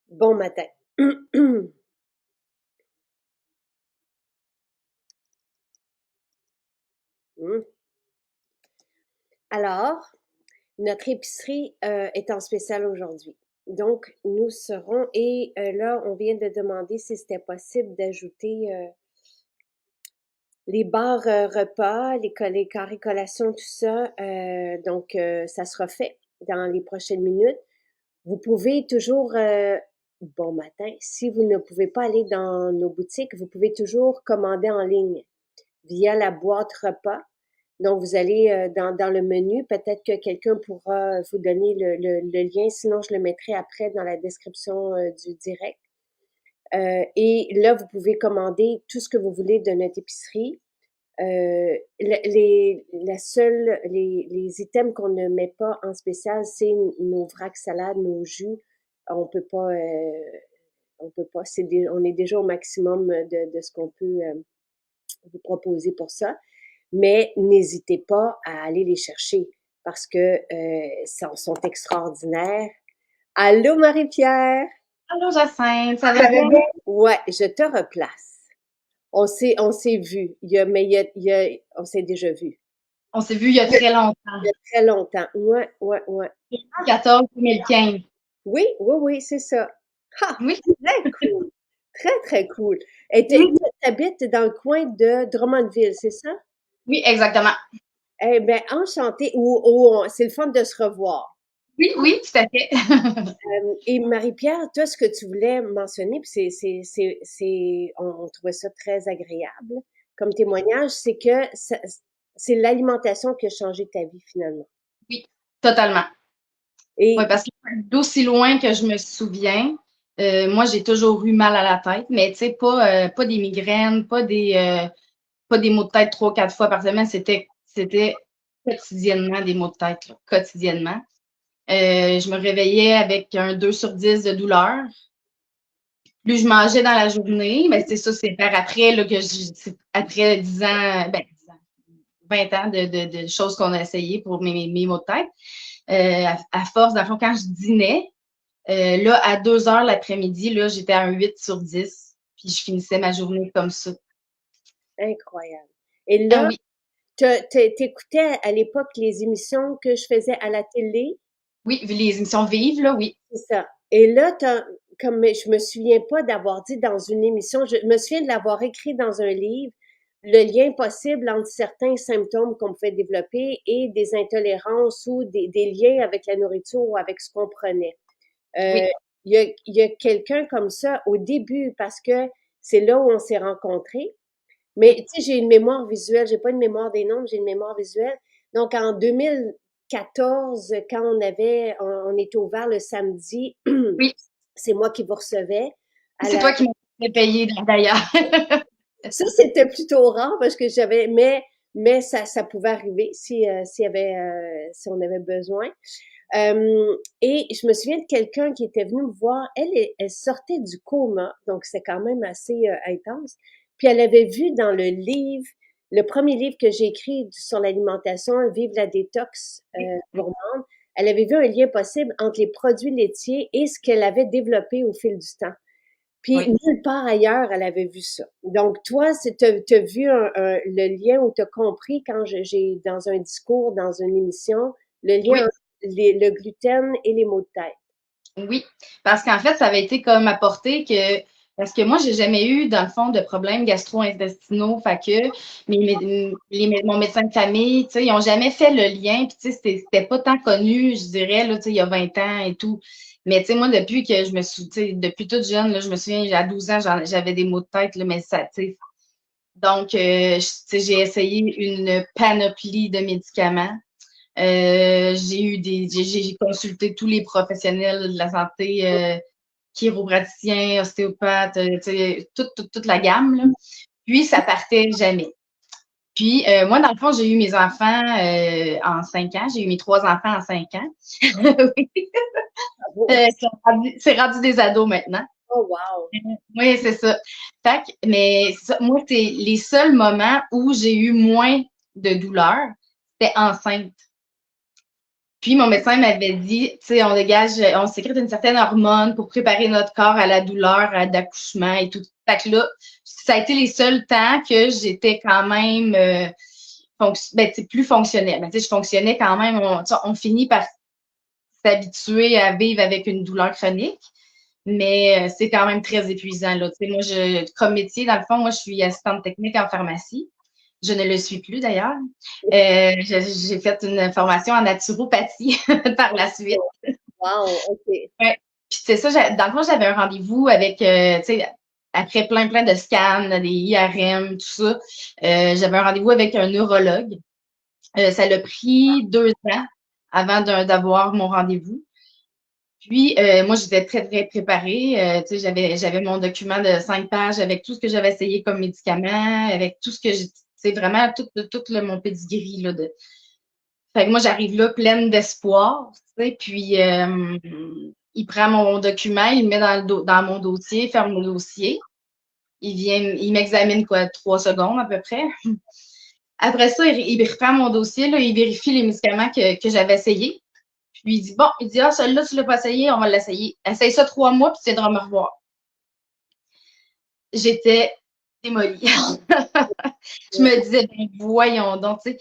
Bon matin. Mmh. Alors, notre épicerie, est en spécial aujourd'hui. Donc nous serons là, on vient de demander si c'était possible d'ajouter, les barres, repas, les carrés collations, tout ça, donc ça sera fait dans les prochaines minutes. Vous pouvez toujours, bon matin, si vous ne pouvez pas aller dans nos boutiques, vous pouvez toujours commander en ligne via la boîte repas. Donc, vous allez dans le menu, peut-être que quelqu'un pourra vous donner le lien, sinon je le mettrai après dans la description du direct. Et là, vous pouvez commander tout ce que vous voulez de notre épicerie. Les items qu'on ne met pas en spécial, c'est nos vracs salades, nos jus. On peut pas, on peut pas, on est déjà au maximum de ce qu'on peut vous proposer pour ça. Mais n'hésitez pas à aller les chercher parce que sont extraordinaires. Allô Marie-Pierre? Allô Jacinthe, ça va Ça va bien? bien? Ouais, je te replace. On s'est vu. On s'est déjà vu. On s'est vu il y a très longtemps, Il y a très longtemps. Ouais, ouais, ouais. Ah, 2014-2015. oui, oui, oui, c'est ça. Ah, Oui, très cool. Très, très cool. Et tu oui, habites dans le coin de Drummondville, c'est ça? oui, exactement. Eh bien, enchanté. C'est le fun de se revoir. Oui, oui, tout à fait. Et Marie-Pierre, toi, ce que tu voulais mentionner, puis on trouvait ça très agréable comme témoignage, c'est que c'est l'alimentation qui a changé ta vie finalement. Oui, totalement. Oui, Et parce que d'aussi loin que je me souviens, moi j'ai toujours eu mal à la tête, mais tu sais, pas des migraines, pas des maux de tête 3, 4 fois par semaine, c'était quotidiennement des maux de tête, là, quotidiennement. Je me réveillais avec un 2/10 de douleur. Plus je mangeais dans la journée, mais c'est ça, c'est par après là, après 10 ans, ben 10 ans, 20 ans de choses qu'on a essayées pour mes maux de tête. À force, dans le fond, quand je dînais, là, à 2 heures l'après-midi, là, j'étais à un 8/10, puis je finissais ma journée comme ça. incroyable. Et Ah là, oui, t'écoutais à l'époque les émissions que je faisais à la télé, oui, les émissions vives, là, oui. c'est ça. Et là, comme je me souviens pas d'avoir dit dans une émission, je me souviens de l'avoir écrit dans un livre, le lien possible entre certains symptômes qu'on pouvait développer et des intolérances ou des liens avec la nourriture ou avec ce qu'on prenait. Euh, Oui, il y a quelqu'un comme ça au début parce que c'est là où on s'est rencontrés. Mais oui, tu sais, j'ai une mémoire visuelle, j'ai pas une mémoire des nombres, j'ai une mémoire visuelle. Donc en 2014, quand on était ouvert le samedi, oui. c'est moi qui vous recevais à C'est la. toi qui m'as fait payer d'ailleurs. Ça, c'était plutôt rare parce que mais ça pouvait arriver si on avait besoin. Et je me souviens de quelqu'un qui était venu me voir. Elle sortait du coma, donc c'est quand même assez intense. Puis elle avait vu dans le premier livre que j'ai écrit sur l'alimentation, Vive la détox gourmande, elle avait vu un lien possible entre les produits laitiers et ce qu'elle avait développé au fil du temps. Puis Oui, nulle part ailleurs, elle avait vu ça. Donc toi, t'as vu le lien ou t'as compris quand j'ai dans un discours, dans une émission, le lien oui. entre le gluten et les maux de tête. Oui, parce qu'en fait, ça avait été comme apporté que, parce que moi, j'ai jamais eu, dans le fond, de problèmes gastro-intestinaux, fait que mon médecin de famille, tu sais, ils ont jamais fait le lien, puis tu sais, c'était pas tant connu, je dirais, là, tu sais, il y a 20 ans et tout. Mais tu sais, moi, depuis que je me suis, tu sais, depuis toute jeune, là, je me souviens, à 12 ans, j'avais des maux de tête, là, mais ça, tu sais, donc, tu sais, j'ai essayé une panoplie de médicaments. J'ai consulté tous les professionnels de la santé, chiropraticiens, ostéopathes, tu sais, toute la gamme, là. Puis, ça partait jamais. Puis, moi, dans le fond, j'ai eu mes enfants en 5 ans. J'ai eu mes 3 enfants en 5 ans. Oui. Bravo. C'est rendu des ados maintenant. Oh wow. Oui, c'est ça. Fait que, mais moi, c'est les seuls moments où j'ai eu moins de douleur, c'était enceinte. Puis mon médecin m'avait dit, tu sais, on sécrète une certaine hormone pour préparer notre corps à la douleur, d'accouchement et tout. Fait que là, ça a été les seuls temps que j'étais quand même plus fonctionnelle. Ben, tu sais, je fonctionnais quand même. On finit par s'habituer à vivre avec une douleur chronique, mais c'est quand même très épuisant. Là. Tu sais, moi, comme métier, dans le fond, moi, je suis assistante technique en pharmacie. Je ne le suis plus d'ailleurs. J'ai fait une formation en naturopathie par la suite. Wow, OK. Ouais. Puis c'est ça, dans le fond, j'avais un rendez-vous avec, tu sais, après plein de scans, des IRM, tout ça, j'avais un rendez-vous avec un neurologue. Ça l'a pris 2 ans avant d'avoir mon rendez-vous. Puis, moi, j'étais très préparée. Tu sais, j'avais mon document de 5 pages avec tout ce que j'avais essayé comme médicament, avec tout ce que j'ai, c'est vraiment mon pedigree, là, Fait que moi, j'arrive là pleine d'espoir, tu sais, puis il prend mon document, il le met dans mon dossier, ferme le dossier. Il m'examine, 3 secondes à peu près. Après ça, il reprend mon dossier, là, il vérifie les médicaments que j'avais essayés. Puis il dit, bon, ah, celui-là, tu l'as pas essayé, on va l'essayer. Essaye ça 3 mois, puis tu viendras me revoir. J'étais démolie. Je me disais, ben, voyons donc, tu sais.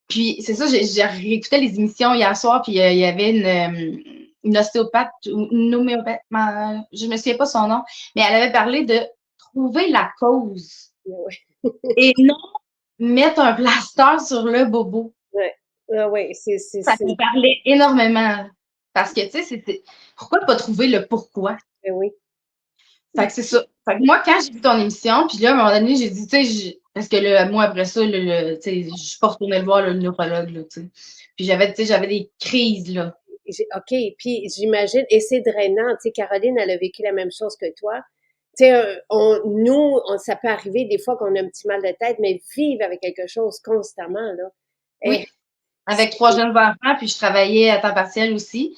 Puis c'est ça, j'ai réécouté les émissions hier soir, puis il y avait une ostéopathe, une homéopathe, je me souviens pas son nom, mais elle avait parlé de trouver la cause Ouais. et non mettre un plaster sur le bobo. Ouais. Ah ouais, Ça me parlait énormément. Parce que, tu sais, pourquoi pas trouver le pourquoi? ben oui. Fait que c'est ça. Fait que moi, quand j'ai vu ton émission, puis là, à un moment donné, j'ai dit, tu sais, parce que moi, après ça, tu sais, je suis pas retournée le voir, le neurologue, là, tu sais. Puis tu sais, j'avais des crises, là. OK, puis j'imagine, et c'est drainant, tu sais, Caroline, elle a vécu la même chose que toi. Tu sais, ça peut arriver des fois qu'on a un petit mal de tête, mais vivre avec quelque chose constamment, là. Eh, Oui, avec 3 jeunes enfants, puis je travaillais à temps partiel aussi.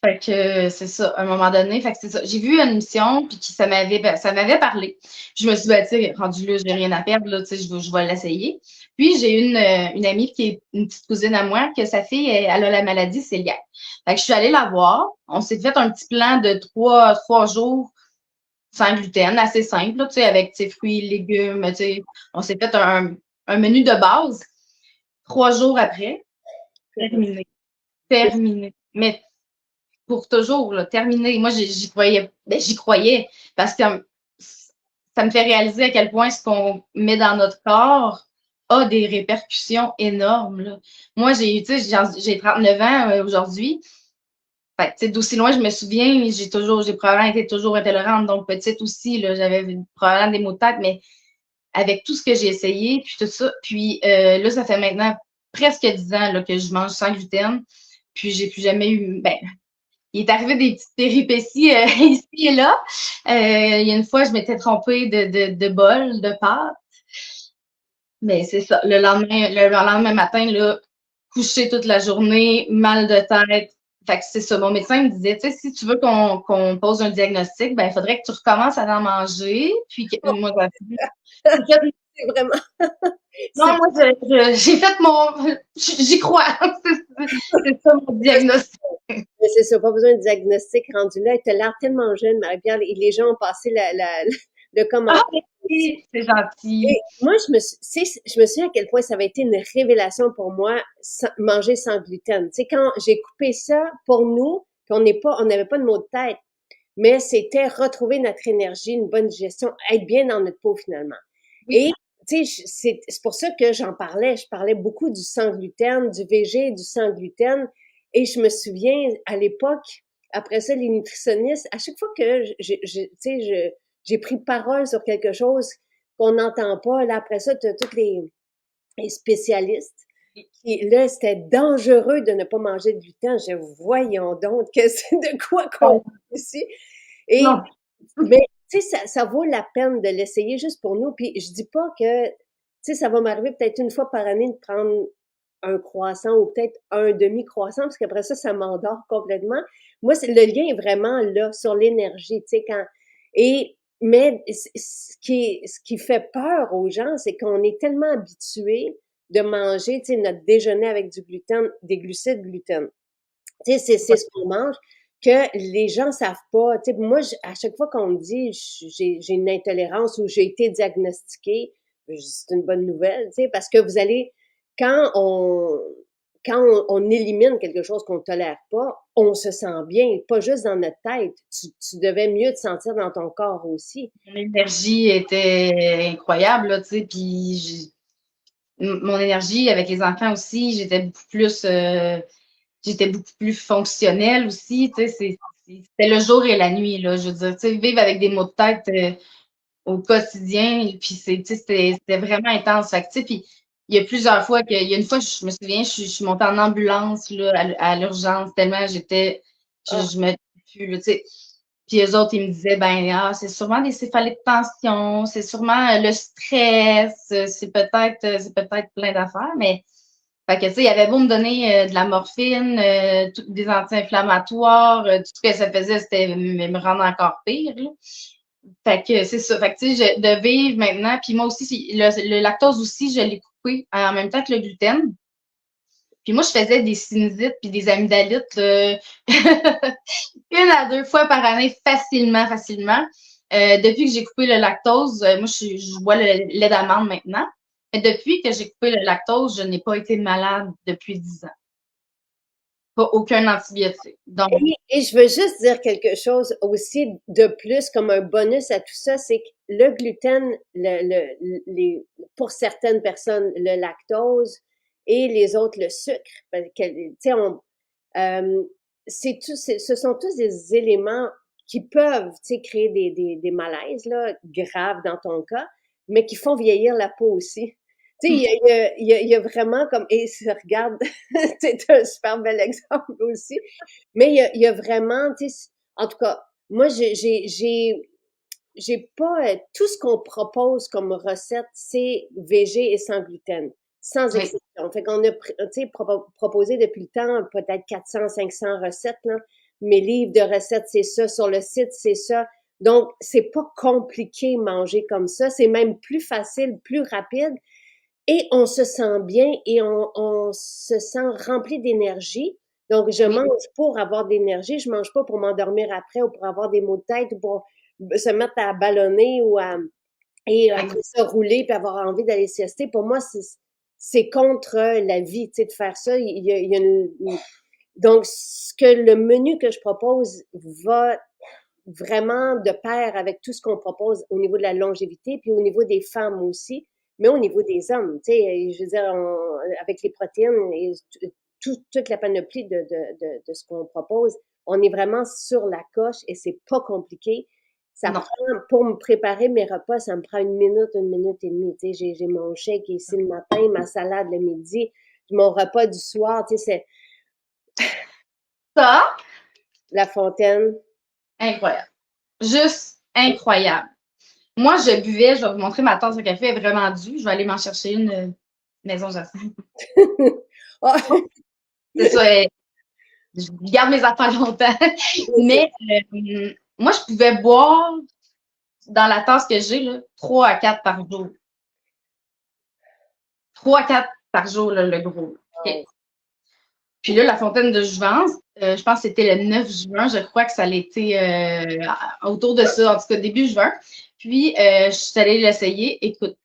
Fait que c'est ça, à un moment donné, fait que c'est ça. J'ai vu une émission, puis ça m'avait parlé. Je me suis dit, ben, tu sais, rendu là, j'ai rien à perdre, là, tu sais, je vais l'essayer. Puis j'ai une amie qui est une petite cousine à moi, que sa fille, elle a la maladie cœliaque. Fait que je suis allée la voir. On s'est fait un petit plan de 3 jours sans gluten, assez simple, là, tu sais, avec tes fruits, légumes, tu sais. On s'est fait un menu de base. 3 jours après, terminé. Terminé. Mais pour toujours, là, terminé. Moi, j'y croyais. Ben, j'y croyais parce que ça me fait réaliser à quel point ce qu'on met dans notre corps a des répercussions énormes. Là. Moi, j'ai 39 ans aujourd'hui. Fait que, d'aussi loin, je me souviens, j'ai probablement été toujours intolérante. Donc, petite aussi, là, j'avais probablement des maux de tête, mais avec tout ce que j'ai essayé, puis tout ça. Puis là, ça fait maintenant presque 10 ans là, que je mange sans gluten. Puis j'ai plus jamais eu. Ben, il est arrivé des petites péripéties ici et là. Il y a une fois, je m'étais trompée de bol, de pâte. Mais c'est ça. Le lendemain matin, là, couché toute la journée, mal de tête. Fait que c'est ça. Mon médecin me disait, tu sais, si tu veux qu'on pose un diagnostic, ben, il faudrait que tu recommences à en manger. Puis que, moi, c'est vraiment, non, c'est, moi, j'ai fait j'y crois. C'est ça mon diagnostic. c'est ça, pas besoin de diagnostic rendu là. Tu as l'air tellement jeune, Marie-Pierre, et les gens ont passé le Ah, commentaire. merci, c'est gentil. Et moi, je me souviens à quel point ça avait été une révélation pour moi, manger sans gluten. Tu sais, quand j'ai coupé ça, pour nous, puis on n'avait pas de maux de tête, mais c'était retrouver notre énergie, une bonne digestion, être bien dans notre peau finalement. Oui. Et, tu sais, c'est pour ça que j'en parlais. Je parlais beaucoup du sans gluten, du végé, du sans gluten. Et je me souviens, à l'époque, après ça, les nutritionnistes, à chaque fois que tu sais, j'ai pris parole sur quelque chose qu'on n'entend pas. Là, après ça, tu as tous les spécialistes. Et là, c'était dangereux de ne pas manger de gluten. Je voyons donc que c'est de quoi qu'on Non, parle ici. Et, non. mais, tu sais, ça vaut la peine de l'essayer juste pour nous. Puis, je dis pas que, tu sais, ça va m'arriver peut-être une fois par année de prendre un croissant ou peut-être un demi-croissant, parce qu'après ça m'endort complètement. Moi, le lien est vraiment là, sur l'énergie, tu sais, mais ce qui fait peur aux gens, c'est qu'on est tellement habitué de manger, tu sais, notre déjeuner avec du gluten, des glucides gluten. Tu sais, c'est ce qu'on mange que les gens savent pas. Tu sais, moi, à chaque fois qu'on me dit j'ai une intolérance ou j'ai été diagnostiquée, c'est une bonne nouvelle, tu sais, parce que vous allez, quand on, quand on élimine quelque chose qu'on tolère pas, on se sent bien, pas juste dans notre tête. Tu devais mieux te sentir dans ton corps aussi. Mon énergie était incroyable, là, tu sais, puis mon énergie avec les enfants aussi, j'étais beaucoup plus fonctionnelle aussi, tu sais, c'était le jour et la nuit, là, je veux dire, tu sais, vivre avec des maux de tête au quotidien, puis c'était vraiment intense, fait que, tu sais, puis il y a plusieurs fois il y a une fois, je me souviens, je suis montée en ambulance, là, à l'urgence, tellement Ah, je me plus, là, tu sais, puis eux autres, ils me disaient, ben, ah, c'est sûrement des céphalées de tension, c'est sûrement le stress, c'est peut-être plein d'affaires, mais fait que, tu sais, il avait beau me donner de la morphine, des anti-inflammatoires, tout ce que ça faisait, c'était me rendre encore pire, là. Fait que c'est ça. Fait que, tu sais, de vivre maintenant, puis moi aussi, le lactose aussi, je l'ai coupé en même temps que le gluten. Puis moi, je faisais des sinusites puis des amygdalites une à deux fois par année facilement, facilement. Depuis que j'ai coupé le lactose, moi, je bois le lait d'amande maintenant. Mais depuis que j'ai coupé le lactose, je n'ai pas été malade depuis 10 ans. Pas aucun antibiotique. Donc, et je veux juste dire quelque chose aussi de plus comme un bonus à tout ça, c'est que le gluten, pour certaines personnes, le lactose et les autres, le sucre, tu sais, ce sont tous des éléments qui peuvent, tu sais, créer des malaises, là, graves dans ton cas, mais qui font vieillir la peau aussi. Tu sais, il y a vraiment comme, et si regarde, c'est un super bel exemple aussi, mais il y a vraiment, tu sais, en tout cas, moi, j'ai pas, tout ce qu'on propose comme recette, c'est végé et sans gluten, sans oui, exception. Fait qu'on a, tu sais, proposé depuis le temps peut-être 400, 500 recettes, là. Mes livres de recettes, c'est ça. Sur le site, c'est ça. Donc, c'est pas compliqué manger comme ça. C'est même plus facile, plus rapide. Et on se sent bien et on se sent rempli d'énergie. Donc, je oui, mange pour avoir de l'énergie. Je mange pas pour m'endormir après ou pour avoir des maux de tête ou pour se mettre à ballonner et après ça rouler puis avoir envie d'aller siester. Pour moi, c'est contre la vie, tu sais, de faire ça. Il y a donc, ce que le menu que je propose va vraiment de pair avec tout ce qu'on propose au niveau de la longévité, puis au niveau des femmes aussi, mais au niveau des hommes. Tu sais, je veux dire, avec les protéines et toute la panoplie de ce qu'on propose, on est vraiment sur la coche et c'est pas compliqué. Ça non. prend, pour me préparer mes repas, ça me prend une minute et demie. Tu sais, j'ai mon shake ici le matin, ma salade le midi, mon repas du soir, tu sais, c'est Ça, la fontaine. incroyable. Juste incroyable. Moi, je buvais, je vais vous montrer ma tasse de café, elle est vraiment due. Je vais aller m'en chercher une maison Jacinthe. Ah, C'est ça, je garde mes affaires longtemps. Mais moi, je pouvais boire dans la tasse que j'ai, là, 3 à 4 par jour. 3 à 4 par jour, là, le gros. Okay. Puis là, la fontaine de Jouvence, je pense que c'était le 9 juin, je crois que ça allait été autour de ça, en tout cas début juin. Puis, je suis allée l'essayer. Écoute,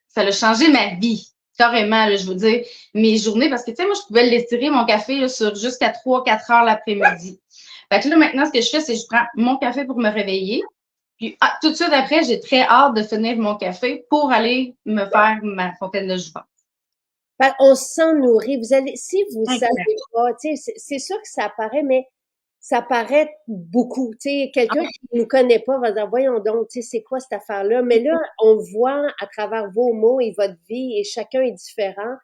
ça a changé ma vie, carrément, là, je veux dire, mes journées, parce que, tu sais, moi, je pouvais l'étirer, mon café, là, sur jusqu'à 3-4 heures l'après-midi. Fait que là, maintenant, ce que je fais, c'est que je prends mon café pour me réveiller. Puis, tout de suite après, j'ai très hâte de finir mon café pour aller me faire ma fontaine de Jouvence. On se sent nourri. Vous allez, si vous savez Incroyable. pas, tu sais, c'est sûr que ça paraît, mais ça paraît beaucoup. Tu sais, quelqu'un qui nous connaît pas va dire, voyons donc, tu sais, c'est quoi cette affaire-là? Mais là, on voit à travers vos mots et votre vie, et chacun est différent,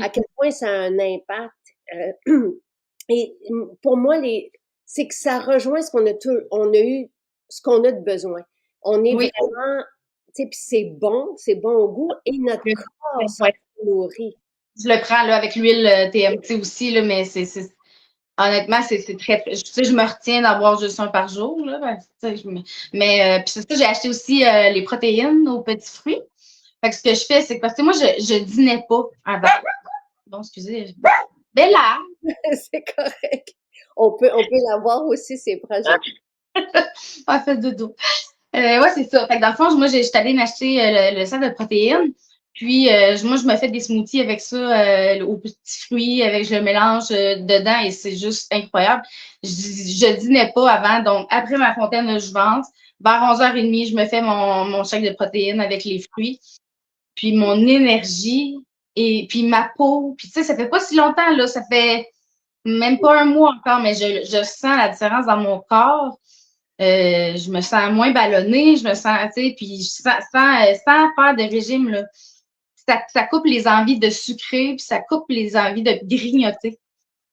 à quel point ça a un impact. Et pour moi, c'est que ça rejoint ce qu'on a on a eu, ce qu'on a de besoin. On est Oui, vraiment, tu sais, puis c'est bon au goût, et notre corps se ouais. nourrit. Je le prends là, avec l'huile TMT aussi, là, mais honnêtement, c'est très. Tu sais, je me retiens d'en boire juste un par jour. Là, mais puis c'est ça, j'ai acheté aussi les protéines aux petits fruits. Fait que ce que je fais, c'est que parce que moi, je dînais pas avant. Bon, excusez. Bella! C'est correct. On peut l'avoir aussi, ces projets. Ah, fait dodo. Ouais, c'est ça. Fait que dans le fond, moi, j'étais allée m'acheter le sac de protéines. Puis, moi, je me fais des smoothies avec ça, aux petits fruits, avec je le mélange dedans et c'est juste incroyable. Je dînais pas avant. Donc, après ma fontaine de jouvence, vers 11h30, je me fais mon chèque de protéines avec les fruits. Puis, mon énergie et puis ma peau. Puis, tu sais, ça fait pas si longtemps, là. Ça fait même pas un mois encore, mais je sens la différence dans mon corps. Je me sens moins ballonnée, je me sens, tu sais, puis sans faire de régime, là, ça coupe les envies de sucrer, puis ça coupe les envies de grignoter.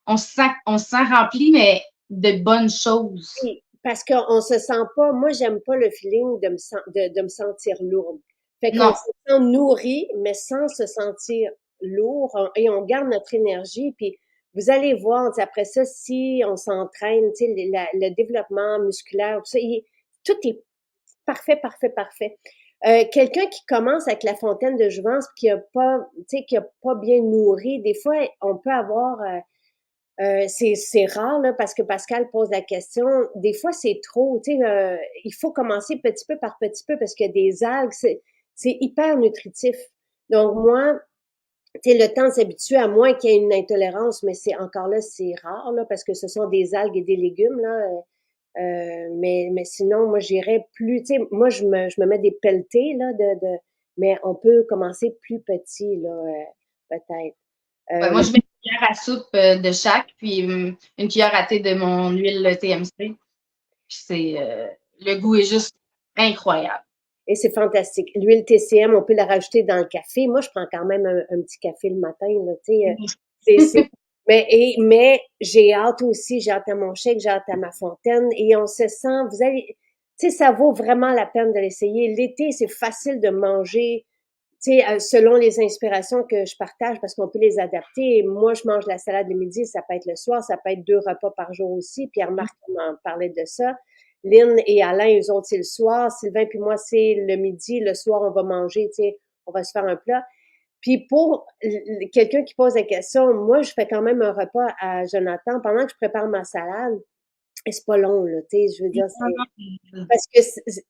On se sent rempli, mais de bonnes choses. Oui, parce qu'on se sent pas, moi, j'aime pas le feeling de me sentir lourde. Fait qu'on Non. se sent nourri, mais sans se sentir lourd, et on garde notre énergie. Puis vous allez voir, tu sais, après ça, si on s'entraîne, tu sais, le développement musculaire, tout ça, tout est parfait, parfait, parfait. Quelqu'un qui commence avec la fontaine de jouvence, qui a pas, tu sais, qui a pas bien nourri, des fois, on peut avoir c'est rare là, parce que Pascal pose la question. Des fois, c'est trop. Tu sais, il faut commencer petit peu par petit peu parce qu'il y a des algues. C'est hyper nutritif. Donc moi, tu sais, le temps de s'habituer à moins qu'il y ait une intolérance, mais c'est encore là, c'est rare là parce que ce sont des algues et des légumes là. Mais sinon, moi, j'irais plus. Tu sais, moi, je me mets des pelletés là mais on peut commencer plus petit là, peut-être. Ouais, moi, je mets une cuillère à soupe de chaque, puis une cuillère à thé de mon huile TMC. Puis le goût est juste incroyable. Et c'est fantastique. L'huile TCM, on peut la rajouter dans le café. Moi, je prends quand même un petit café le matin, là, tu sais. Mais j'ai hâte aussi, j'ai hâte à mon chèque, j'ai hâte à ma fontaine et on se sent, vous allez, tu sais, ça vaut vraiment la peine de l'essayer. L'été, c'est facile de manger, tu sais, selon les inspirations que je partage parce qu'on peut les adapter. Et moi, je mange la salade le midi, ça peut être le soir, ça peut être 2 repas par jour aussi. Pierre-Marc m'en parlait de ça. Lynn et Alain, eux autres, c'est le soir. Sylvain puis moi, c'est le midi. Le soir, on va manger, tu sais, on va se faire un plat. Puis pour quelqu'un qui pose la question, moi, je fais quand même un repas à Jonathan pendant que je prépare ma salade. Et c'est pas long, là, tu sais, je veux dire, c'est parce que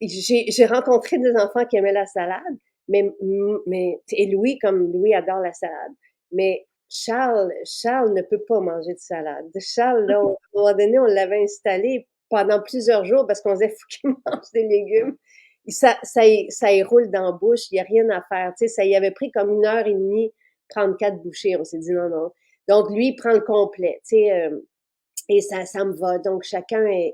j'ai rencontré des enfants qui aimaient la salade, et Louis, comme Louis adore la salade. Mais Charles ne peut pas manger de salade. Charles, là, à un moment donné, on l'avait installé pendant plusieurs jours parce qu'on disait, faut qu'il mange des légumes. Ça y roule dans la bouche, il n'y a rien à faire. Tu sais, ça y avait pris comme 1 heure et demie prendre 4 bouchées. On s'est dit non, non. Donc, lui, il prend le complet, tu sais, et ça me va. Donc, chacun est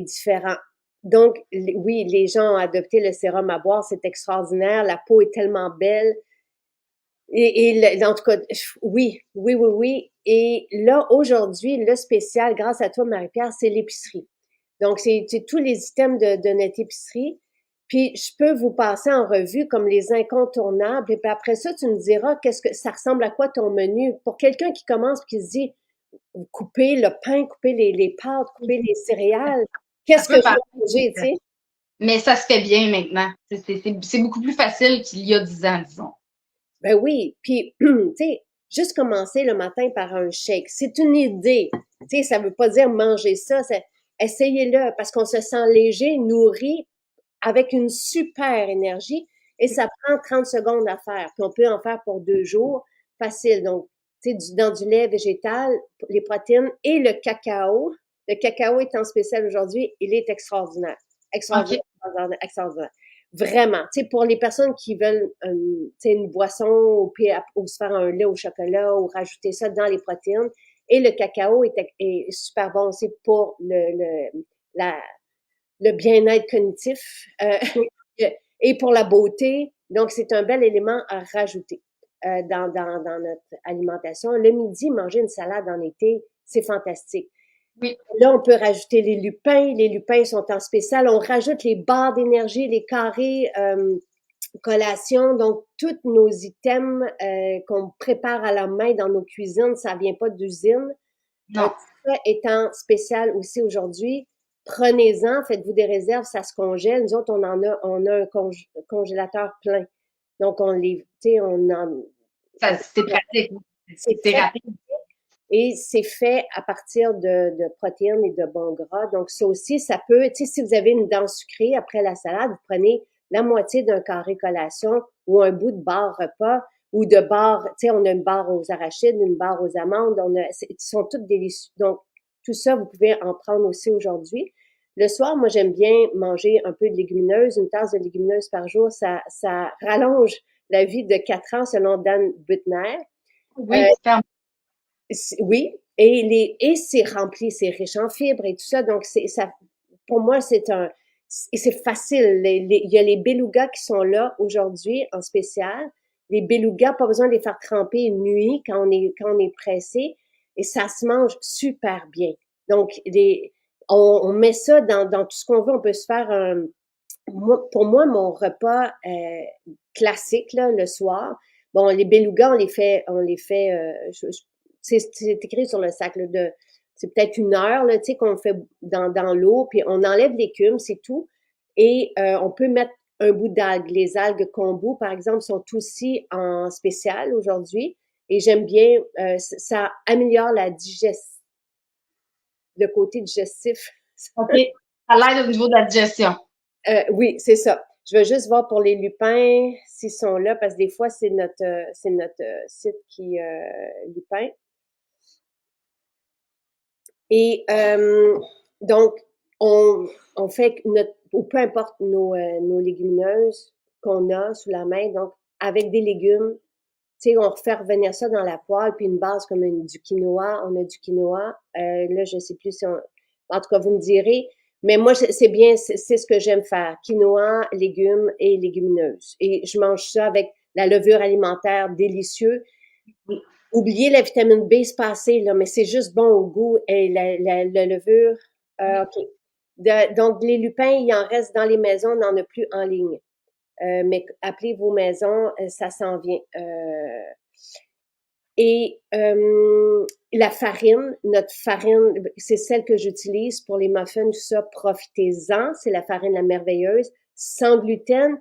différent. Donc, oui, les gens ont adopté le sérum à boire, c'est extraordinaire. La peau est tellement belle. En tout cas, oui, oui, oui, oui. Et là, aujourd'hui, le spécial, grâce à toi, Marie-Pierre, c'est l'épicerie. Donc, c'est tous les items de notre épicerie. Puis, je peux vous passer en revue comme les incontournables. Et puis après ça, tu me diras qu'est-ce que ça ressemble à quoi ton menu. Pour quelqu'un qui commence et qui se dit, couper le pain, couper les pâtes, couper les céréales, Ça qu'est-ce que peut je paraître, vais manger, tu sais? mais ça se fait bien maintenant. C'est beaucoup plus facile qu'il y a 10 ans, disons. Ben oui, puis tu sais, juste commencer le matin par un shake, c'est une idée. Tu sais, ça veut pas dire manger ça, essayez-le parce qu'on se sent léger, nourri, avec une super énergie et ça prend 30 secondes à faire. Puis on peut en faire pour 2 jours, facile. Donc, tu sais, dans du lait végétal, les protéines et le cacao. Le cacao est en spécial aujourd'hui, il est extraordinaire. Extraordinaire, OK. extraordinaire, extraordinaire. Vraiment, tu sais, pour les personnes qui veulent tu sais, une boisson ou se faire un lait au chocolat ou rajouter ça dans les protéines. Et le cacao est super bon aussi pour la, le bien-être cognitif et pour la beauté. Donc, c'est un bel élément à rajouter dans notre alimentation. Le midi, manger une salade en été, c'est fantastique. Oui. Là, on peut rajouter les lupins. Les lupins sont en spécial. On rajoute les barres d'énergie, les carrés collation. Donc, tous nos items qu'on prépare à la main dans nos cuisines, ça vient pas d'usine. Non. Tout ça est en spécial aussi aujourd'hui. Prenez-en, faites-vous des réserves, ça se congèle. Nous autres, on a un congélateur plein. Donc, on les, tu sais, C'est pratique. c'est C'est très rapide. Et c'est fait à partir de protéines et de bons gras. Donc, ça aussi, ça peut, tu sais, si vous avez une dent sucrée après la salade, vous prenez la moitié d'un carré collation ou un bout de barre repas ou de barre, tu sais, on a une barre aux arachides, une barre aux amandes, ils sont toutes délicieux. Donc, tout ça, vous pouvez en prendre aussi aujourd'hui. Le soir, moi, j'aime bien manger un peu de légumineuses, une tasse de légumineuses par jour. Ça rallonge la vie de 4 ans selon Dan Buettner. Oui, super. Oui, et c'est rempli, c'est riche en fibres et tout ça. Donc, ça, pour moi, c'est facile. Il y a les belugas qui sont là aujourd'hui en spécial. Les belugas, pas besoin de les faire tremper une nuit quand on est pressé. Et ça se mange super bien. Donc, on met ça dans tout ce qu'on veut. On peut se faire pour moi, mon repas classique là, le soir. Bon, les belugas, on les fait. C'est écrit sur le sac là, c'est peut-être 1 heure là, tu sais, qu'on fait dans l'eau, puis on enlève l'écume, c'est tout. Et on peut mettre un bout d'algues. Les algues kombu, par exemple, sont aussi en spécial aujourd'hui. Et j'aime bien, ça améliore le côté digestif. OK. Ça l'aide au niveau de la digestion. Oui, c'est ça. Je veux juste voir pour les lupins s'ils sont là, parce que des fois, c'est notre site qui lupin. Et donc, on fait ou peu importe nos légumineuses qu'on a sous la main, donc avec des légumes, tu sais, on refait revenir ça dans la poêle, puis une base comme du quinoa, on a du quinoa. Là, je sais plus si on... En tout cas, vous me direz. Mais moi, c'est bien, c'est ce que j'aime faire. Quinoa, légumes et légumineuses. Et je mange ça avec la levure alimentaire délicieux. Oui. Oubliez la vitamine B spacée, là, mais c'est juste bon au goût. Et la levure, OK. Donc, les lupins, il en reste dans les maisons, on n'en a plus en ligne. Mais appelez vos maisons, ça s'en vient. Et la farine, notre farine, c'est celle que j'utilise pour les muffins, tout ça, profitez-en. C'est la farine la merveilleuse, sans gluten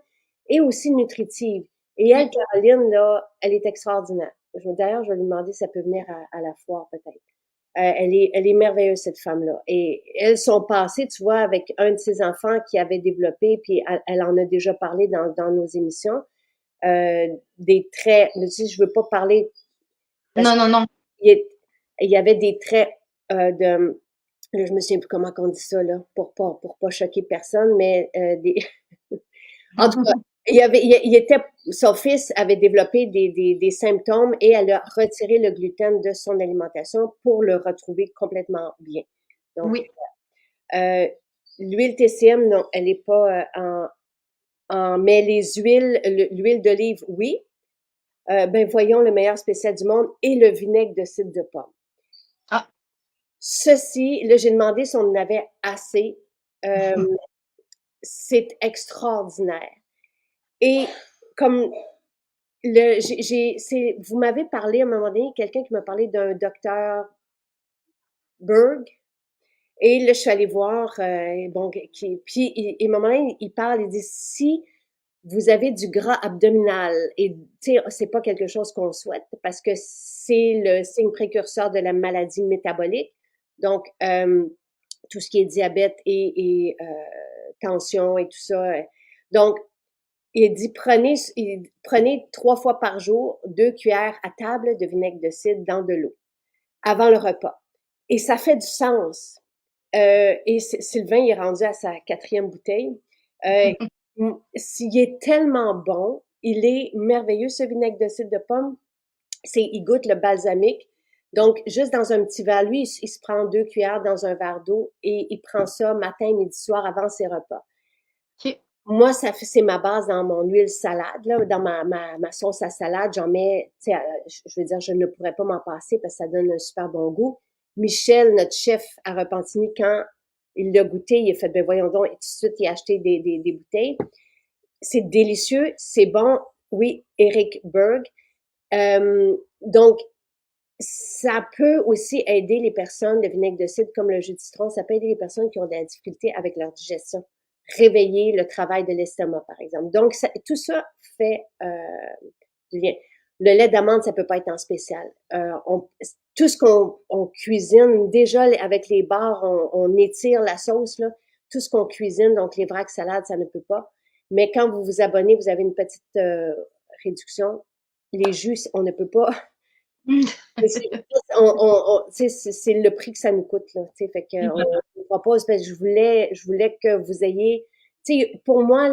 et aussi nutritive. Et elle, Caroline, là, elle est extraordinaire. D'ailleurs, je vais lui demander si elle peut venir à la foire, peut-être. Elle est merveilleuse, cette femme-là. Et elles sont passées, tu vois, avec un de ses enfants qui avait développé, puis elle en a déjà parlé dans nos émissions, des traits, je veux pas parler parce Non, non, non. qu'il y avait des traits de, là, je me souviens plus comment on dit ça, là, pour pas choquer personne, mais en tout cas, son fils avait développé des symptômes et elle a retiré le gluten de son alimentation pour le retrouver complètement bien. Donc, Oui. l'huile TCM, non, elle n'est pas mais les huiles, l'huile d'olive, oui. Ben voyons le meilleur spécial du monde et le vinaigre de cidre de pomme. Ah. Ceci, là, j'ai demandé si on en avait assez. C'est extraordinaire. Et comme vous m'avez parlé à un moment donné, quelqu'un qui m'a parlé d'un docteur Berg. Et là, je suis allée voir, bon, puis à un moment donné, il parle, il dit, si vous avez du gras abdominal, et tu sais, c'est pas quelque chose qu'on souhaite parce que c'est le signe précurseur de la maladie métabolique. Donc, tout ce qui est diabète et tension et tout ça. Donc, il dit, prenez 3 fois par jour 2 cuillères à table de vinaigre de cidre dans de l'eau avant le repas. Et ça fait du sens. Et Sylvain, il est rendu à sa 4e bouteille. S'il est tellement bon, il est merveilleux, ce vinaigre de cidre de pomme. Il goûte le balsamique. Donc, juste dans un petit verre, lui, il se prend 2 cuillères dans un verre d'eau et il prend ça matin, midi, soir avant ses repas. OK. Moi, c'est ma base dans mon huile salade, là, dans ma sauce à salade, j'en mets, tu sais, je veux dire, je ne pourrais pas m'en passer parce que ça donne un super bon goût. Michel, notre chef à Repentigny, quand il l'a goûté, il a fait, ben voyons donc, et tout de suite, il a acheté des bouteilles. C'est délicieux, c'est bon. Oui, Eric Berg. Donc, ça peut aussi aider les personnes, le vinaigre de cidre comme le jus de citron, ça peut aider les personnes qui ont de la difficulté avec leur digestion. Réveiller le travail de l'estomac, par exemple. Donc, tout ça fait du lien. Le lait d'amande, ça peut pas être en spécial. Tout ce qu'on cuisine, déjà avec les bars, on étire la sauce, là. Tout ce qu'on cuisine, donc les vracs salades, ça ne peut pas. Mais quand vous vous abonnez, vous avez une petite réduction. Les jus, on ne peut pas. C'est le prix que ça nous coûte, là. Fait que on propose, parce que je voulais que vous ayez, pour moi,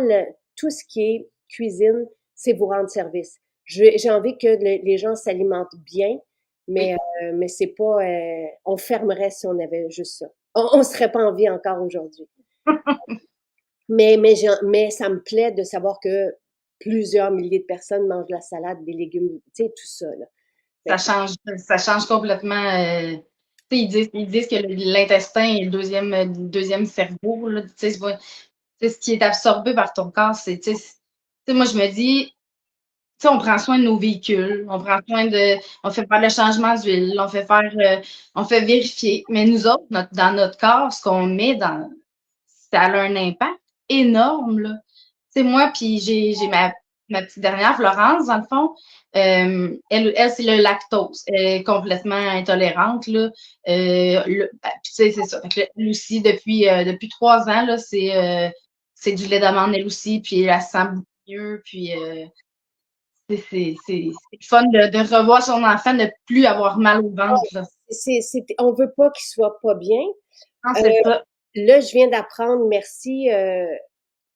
tout ce qui est cuisine, c'est vous rendre service. J'ai envie que les gens s'alimentent bien, mais, Oui. mais c'est pas, on fermerait si on avait juste ça. On serait pas en vie encore aujourd'hui. Mais ça me plaît de savoir que plusieurs milliers de personnes mangent la salade, des légumes, tout ça, là. Ça change complètement. Ils disent que l'intestin est le deuxième cerveau. Là, ce qui est absorbé par ton corps, moi, je me dis, on prend soin de nos véhicules, on fait faire le changement d'huile, on fait vérifier. Mais nous autres, dans notre corps, ce qu'on met ça a un impact énorme, là. Moi, puis j'ai ma petite dernière, Florence, dans le fond, elle c'est le lactose. Elle est complètement intolérante, là. Puis c'est ça. Fait que elle aussi, depuis 3 ans, là, c'est du lait d'amande, elle aussi, puis elle se sent beaucoup mieux, puis c'est fun de revoir son enfant ne plus avoir mal au ventre, là. On veut pas qu'il soit pas bien. Non, Euh, c'est ça. Là, je viens d'apprendre, merci,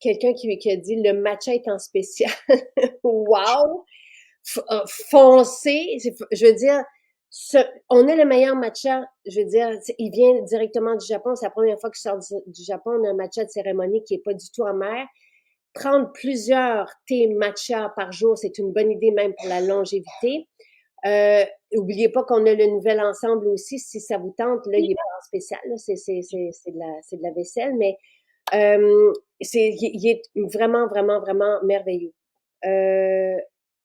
quelqu'un qui a dit le matcha est en spécial. Wow! Foncé, je veux dire, on a le meilleur matcha, je veux dire, il vient directement du Japon, c'est la première fois que je sors du Japon, on a un matcha de cérémonie qui est pas du tout amer. Prendre plusieurs thés matcha par jour, c'est une bonne idée même pour la longévité. Oubliez pas qu'on a le nouvel ensemble aussi, si ça vous tente, là, il est pas en spécial, là, c'est de la vaisselle, mais il est vraiment, vraiment, vraiment merveilleux.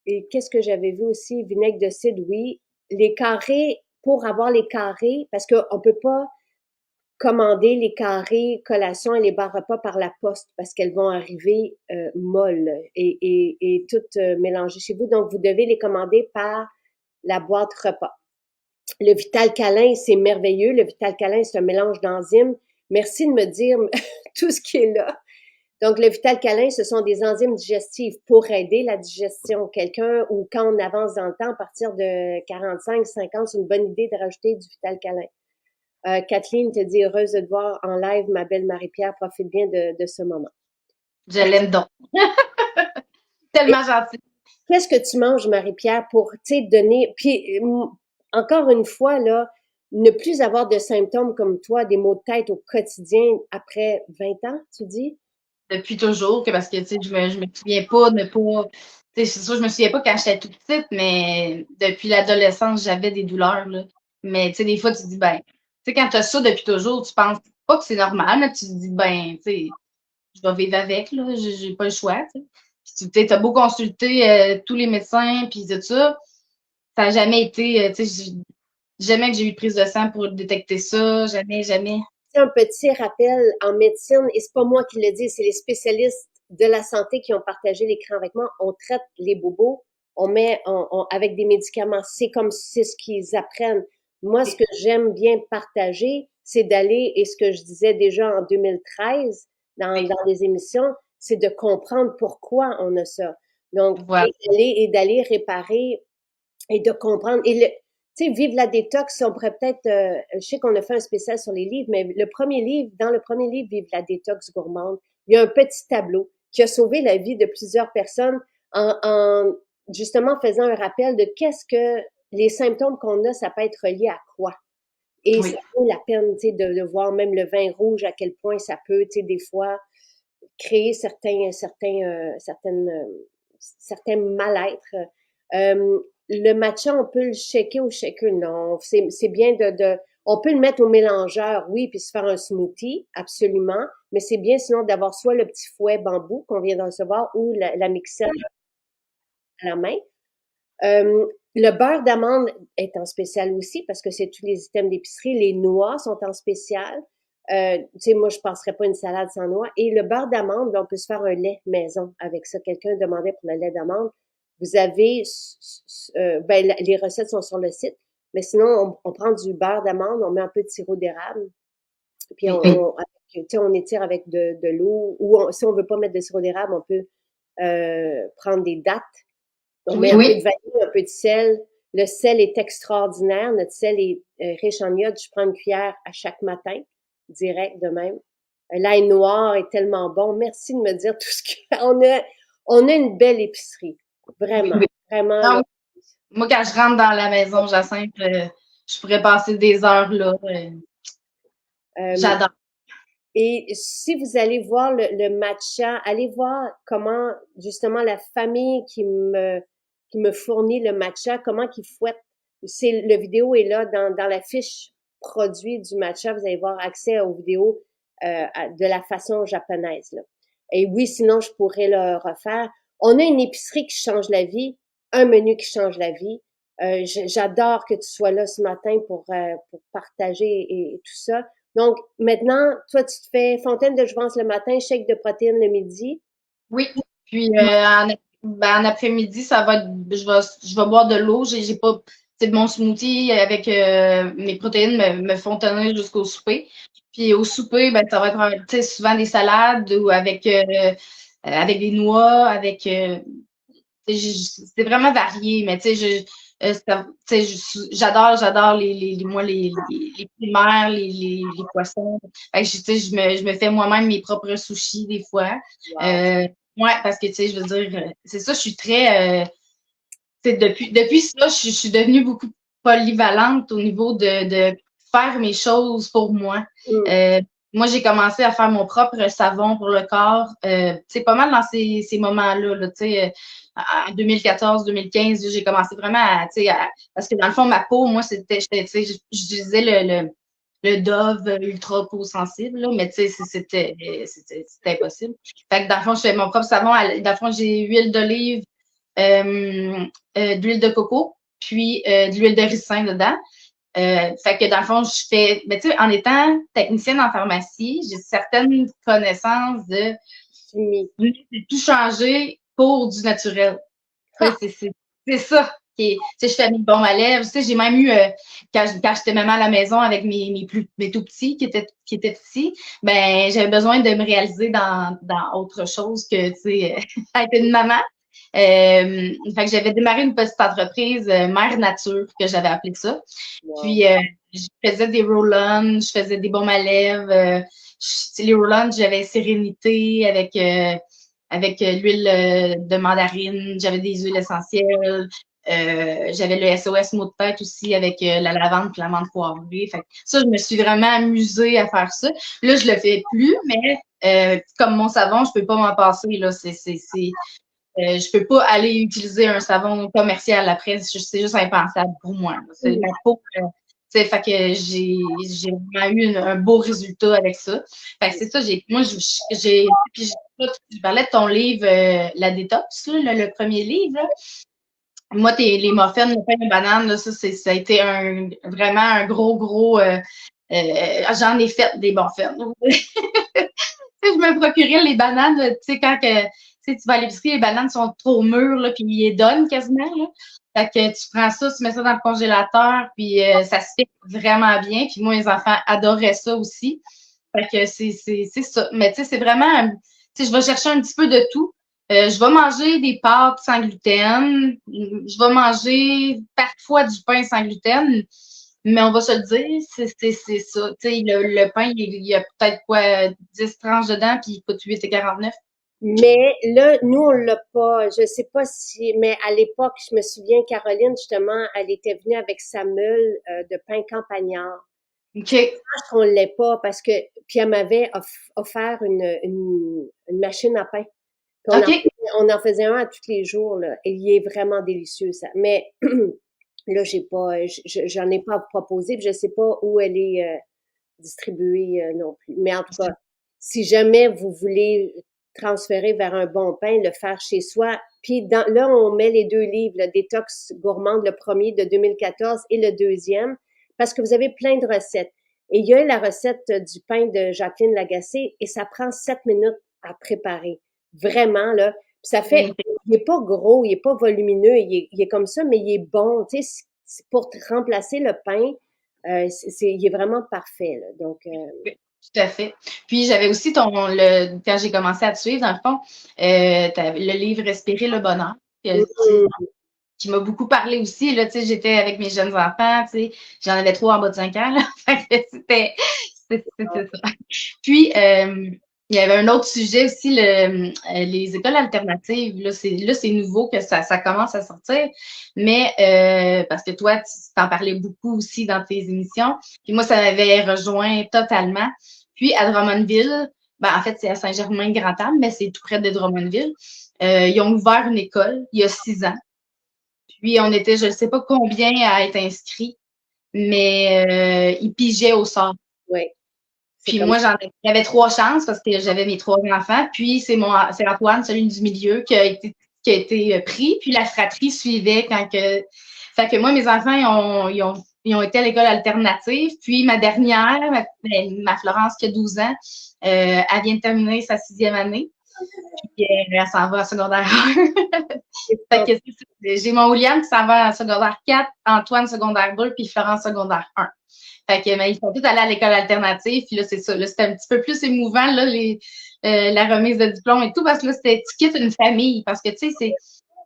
Et qu'est-ce que j'avais vu aussi? Vinaigre de cidre, oui. Les carrés, pour avoir les carrés, parce qu'on peut pas commander les carrés collations et les bars repas par la poste parce qu'elles vont arriver molles et toutes mélangées chez vous. Donc, vous devez les commander par la boîte repas. Le Vital Câlin, c'est merveilleux. Le Vital Câlin, c'est un mélange d'enzymes. Merci de me dire tout ce qui est là. Donc, le Vital Câlin, ce sont des enzymes digestives pour aider la digestion. Quelqu'un, ou quand on avance dans le temps, à partir de 45, 50, c'est une bonne idée de rajouter du Vital Câlin. Kathleen te dit heureuse de te voir en live, ma belle Marie-Pierre. Profite bien de ce moment. Je l'aime donc. Et Tellement gentil. qu'est-ce que tu manges, Marie-Pierre, pour, donner. Puis, encore une fois, là, ne plus avoir de symptômes comme toi, des maux de tête au quotidien après 20 ans, tu dis? Depuis toujours, parce que je me souviens pas de pas. C'est sûr, je me souviens pas quand j'étais toute petite, mais depuis l'adolescence, j'avais des douleurs, là. Mais des fois, tu te dis, ben, quand tu as ça depuis toujours, tu penses pas que c'est normal, mais tu te dis, ben, je vais vivre avec, là, j'ai pas le choix, tu sais. Puis, tu as beau consulter tous les médecins, puis tout ça, ça n'a jamais été, jamais que j'ai eu de prise de sang pour détecter ça, jamais, jamais. Un petit rappel en médecine, et c'est pas moi qui le dis, c'est les spécialistes de la santé qui ont partagé l'écran avec moi. On traite les bobos, on met avec des médicaments. C'est ce qu'ils apprennent. Moi, ce que j'aime bien partager, c'est d'aller, et ce que je disais déjà en 2013 dans les émissions, c'est de comprendre pourquoi on a ça. Donc, Voilà. et d'aller réparer et de comprendre. Et tu sais, Vive la détox, on pourrait peut-être, je sais qu'on a fait un spécial sur les livres, mais dans le premier livre, Vive la détox gourmande, il y a un petit tableau qui a sauvé la vie de plusieurs personnes en justement faisant un rappel de qu'est-ce que les symptômes qu'on a, ça peut être relié à quoi. Et Oui. ça vaut la peine, tu sais, de voir même le vin rouge, à quel point ça peut, tu sais, des fois, créer certains mal-être. Le matcha, on peut le shaker au shaker, non. C'est bien on peut le mettre au mélangeur, oui, puis se faire un smoothie, absolument. Mais c'est bien sinon d'avoir soit le petit fouet bambou qu'on vient de recevoir ou la mixette à la main. Le beurre d'amande est en spécial aussi parce que c'est tous les items d'épicerie. Les noix sont en spécial. Tu sais, moi, je passerais pas une salade sans noix. Et le beurre d'amande, on peut se faire un lait maison avec ça. Quelqu'un demandait pour le lait d'amande. vous avez, ben, les recettes sont sur le site, mais sinon, on prend du beurre d'amande, on met un peu de sirop d'érable, puis Oui. on étire avec de l'eau, ou si on veut pas mettre de sirop d'érable, on peut prendre des dattes. On met Oui. un peu de vanille, un peu de sel. Le sel est extraordinaire. Notre sel est riche en iode. Je prends une cuillère à chaque matin, direct de même. L'ail noir est tellement bon. Merci de me dire tout ce qu'on a. On a une belle épicerie. Oui, Vraiment, oui. vraiment, là. Non, moi, quand je rentre dans la maison, Jacinthe, je pourrais passer des heures là. Euh, J'adore. Et si vous allez voir le matcha, allez voir comment justement la famille qui me fournit le matcha, comment qu'ils fouettent. C'est le vidéo est là dans la fiche produit du matcha. Vous allez voir accès aux vidéos de la façon japonaise. Là. Et oui, sinon je pourrais le refaire. On a une épicerie qui change la vie, un menu qui change la vie. J'adore que tu sois là ce matin pour partager et tout ça. Donc, maintenant, toi, tu te fais fontaine de jouvence le matin, shake de protéines le midi. Oui. Puis en après-midi, ça va être, je vais boire de l'eau. J'ai pas, c'est mon smoothie avec mes protéines me font tenir jusqu'au souper. Puis au souper, ben ça va être souvent des salades ou avec des noix, avec c'est vraiment varié, mais tu sais, j'adore moi, les primaires, les poissons. Fait que, tu sais, je me fais moi-même mes propres sushis des fois. Wow. Ouais, parce que, tu sais, je veux dire, c'est ça, je suis très, tu sais, depuis ça, je suis devenue beaucoup polyvalente au niveau de faire mes choses pour moi. Mm. Euh, Moi, j'ai commencé à faire mon propre savon pour le corps. C'est pas mal dans ces moments-là, là, tu sais, en 2014-2015, j'ai commencé vraiment tu sais, parce que dans le fond, ma peau, moi, tu sais, j'utilisais le Dove Ultra Peau Sensible, là, mais tu sais, c'était impossible. Fait que dans le fond, je fais mon propre savon. Dans le fond, j'ai huile d'olive, euh, d'huile de coco, puis de l'huile de ricin dedans. Fait que dans le fond, je fais, ben, tu sais, en étant technicienne en pharmacie, j'ai certaines connaissances de tout changer pour du naturel. Tu sais, Ha! c'est ça qui est, tu sais, je fais mes bons à lèvres. Tu sais, j'ai même eu, quand j'étais maman à la maison avec mes tout petits qui étaient petits, ben, j'avais besoin de me réaliser dans autre chose que, tu sais, être une maman. Fait que j'avais démarré une petite entreprise, Mère Nature, que j'avais appelé ça. Wow. Puis, je faisais des roll-ons, je faisais des baumes à lèvres. Les roll-ons, j'avais Sérénité avec l'huile de mandarine, j'avais des huiles essentielles. J'avais le SOS mot de tête aussi avec la lavande et l'amande poivrée. Fait que ça, je me suis vraiment amusée à faire ça. Là, je le fais plus, mais comme mon savon, je peux pas m'en passer. Là, je peux pas aller utiliser un savon commercial après. C'est juste impensable pour moi. C'est Mm. ma peau. Fait que j'ai vraiment eu un beau résultat avec ça. Fait que c'est ça, puis je parlais de ton livre La détox, là, le premier livre. Là. Moi, les muffins, le pain de banane, là, ça a été vraiment un gros j'en ai fait des muffins. Je me procurais les bananes, tu sais, quand que, tu vas à l'épicerie, les bananes sont trop mûres, là, puis ils les donnent quasiment, là. Fait que tu prends ça, tu mets ça dans le congélateur, puis ça se fait vraiment bien. Puis moi, les enfants adoraient ça aussi. Fait que c'est ça. Mais tu sais, c'est vraiment, tu sais, je vais chercher un petit peu de tout. Je vais manger des pâtes sans gluten. Je vais manger parfois du pain sans gluten. Mais on va se le dire, c'est ça. Tu sais, le pain, il y a peut-être quoi, 10 tranches dedans, puis il coûte 8,49. Mais là, nous, on l'a pas. Je sais pas si, mais à l'époque, je me souviens, Caroline, justement, elle était venue avec sa meule de pain campagnard. OK. Je pense qu'on l'est pas parce que, puis elle m'avait offert une machine à pain. Puis OK. on en faisait un à tous les jours, là. Et il est vraiment délicieux, ça. Mais là, j'ai pas, j'en ai pas proposé, puis je sais pas où elle est distribuée non plus. Mais en tout cas, si jamais vous voulez transférer vers un bon pain, le faire chez soi, puis là, on met les deux livres, le Détox gourmande, le premier de 2014 et le deuxième, parce que vous avez plein de recettes. Et il y a la recette du pain de Jacqueline Lagacé et ça prend 7 minutes à préparer. Vraiment, là. Puis ça fait Magnifique. il est pas gros, il est pas volumineux, il est comme ça, mais il est bon. Tu sais, c'est pour remplacer le pain, il est vraiment parfait, là. Donc, Oui, tout à fait. Puis j'avais aussi quand j'ai commencé à te suivre, dans le fond, t'avais le livre Respirer le bonheur, mm, qui m'a beaucoup parlé aussi. Là, tu sais, j'étais avec mes jeunes enfants, tu sais, j'en avais 3 en bas de 5 ans. Là. Fait que c'était ça. Puis, il y avait un autre sujet aussi, les écoles alternatives. Là, c'est nouveau que ça commence à sortir. Mais parce que toi, tu t'en parlais beaucoup aussi dans tes émissions. Puis moi, ça m'avait rejoint totalement. Puis à Drummondville, ben, en fait, c'est à Saint-Germain-Grand-Anne, mais c'est tout près de Drummondville. Ils ont ouvert une école il y a 6 ans. Puis on était, je ne sais pas combien à être inscrits, mais ils pigeaient au sort. ouais, c'est Puis comme moi, j'avais 3 chances parce que j'avais mes 3 enfants. Puis c'est Antoine, celui du milieu, qui a été pris. Puis la fratrie suivait quand que. Fait que moi, mes enfants, ils ont été à l'école alternative. Puis ma dernière, ma Florence, qui a 12 ans, elle vient de terminer sa 6e année. Puis elle s'en va à secondaire 1. Fait que j'ai mon William qui s'en va à secondaire 4, Antoine secondaire 2, puis Florence secondaire 1. Fait que, mais ils sont tous allés à l'école alternative, puis là, c'est ça. Là, c'était un petit peu plus émouvant, là, la remise de diplôme et tout, parce que là, tu quittes une famille, parce que, tu sais,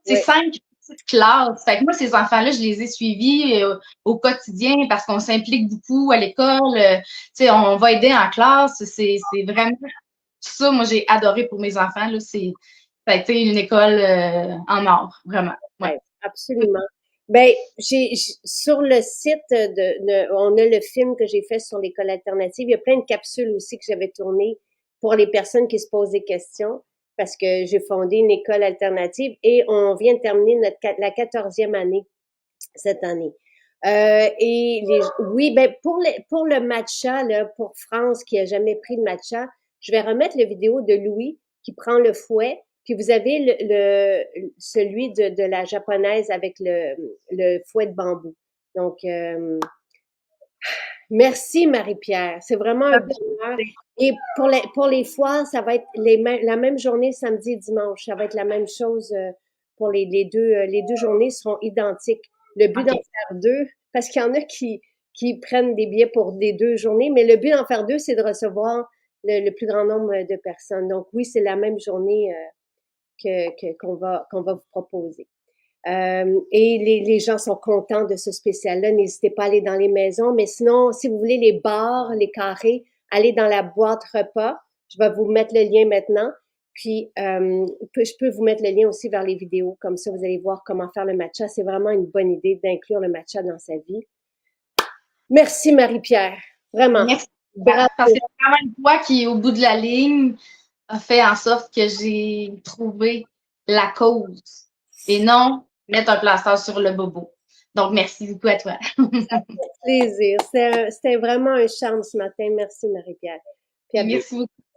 c'est ouais, 5 petites classes. Fait que moi, ces enfants-là, je les ai suivis au quotidien parce qu'on s'implique beaucoup à l'école. Tu sais, on va aider en classe. C'est vraiment ça, moi, j'ai adoré pour mes enfants. Là, ça a été une école en or, vraiment. Ouais. ouais, absolument. Ben, sur le site on a le film que j'ai fait sur l'école alternative. Il y a plein de capsules aussi que j'avais tournées pour les personnes qui se posent des questions parce que j'ai fondé une école alternative et on vient de terminer la 14e année cette année. Oui, ben pour le matcha là, pour France qui a jamais pris de matcha, je vais remettre la vidéo de Louis qui prend le fouet, puis vous avez celui de la japonaise avec le fouet de bambou. Donc merci Marie-Pierre, c'est vraiment un bonheur. Et pour les foires, ça va être la même journée samedi et dimanche. Ça va être la même chose pour les deux journées seront identiques. Le but d'en OK. faire deux, parce qu'il y en a qui prennent des billets pour des 2 journées, mais le but d'en faire deux, c'est de recevoir le plus grand nombre de personnes. Donc oui, c'est la même journée qu'on va vous proposer. Et les gens sont contents de ce spécial-là. N'hésitez pas à aller dans les maisons. Mais sinon, si vous voulez les bars, les carrés, allez dans la boîte repas. Je vais vous mettre le lien maintenant. Puis, je peux vous mettre le lien aussi vers les vidéos. Comme ça, vous allez voir comment faire le matcha. C'est vraiment une bonne idée d'inclure le matcha dans sa vie. Merci, Marie-Pierre. Vraiment. Merci. Bravo. Parce que c'est quand même toi qui, au bout de la ligne, a fait en sorte que j'ai trouvé la cause et non mettre un plaster sur le bobo. Donc, merci beaucoup à toi. Plaisir. C'était vraiment un charme ce matin. Merci, Marie-Pierre. Puis à bientôt. Merci beaucoup.